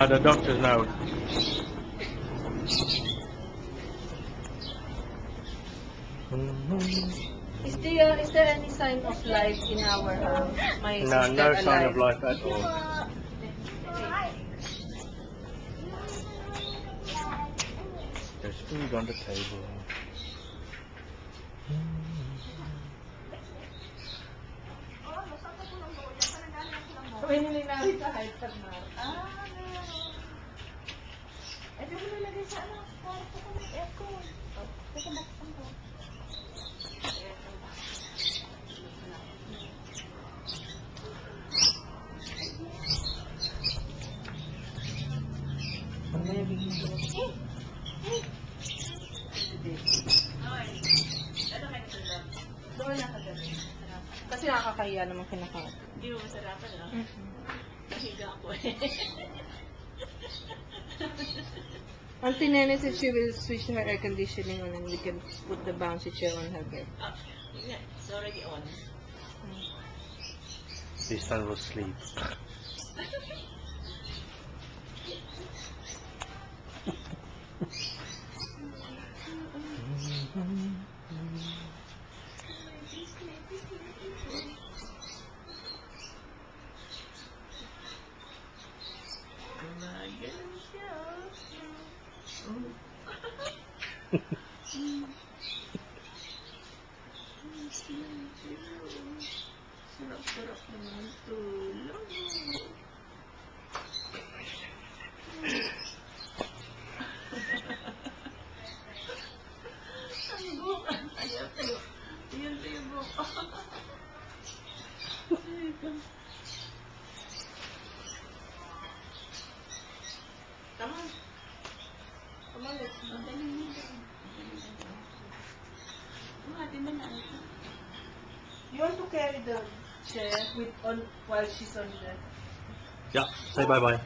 The doctor's note. Is there any sign of life in our house? My No, sister no alive. sign of life at all. There's food on the table. May nilinawin sa hypermart. Eh, di mo nilagay sa ano, kwarto ko may aircon. Teka, baksan ko. Doon na kagabi. Kasi nakakahiya naman kinakain. Hindi mo masarapan, no? Nahiga ako eh. Auntie Nene said she will switch her air conditioning on and we can put the bouncy chair on her bed. Yun nga, it's already on. This one will sleep. Gumagano siya. Sarap-sarap naman tulog. Ang bukan. Ayaw tayo. Ayaw tayo bukan. Tama. Umalis. Madali nito. Buhati mo na. You want to carry the chair with on while she's on the Yeah, say bye bye.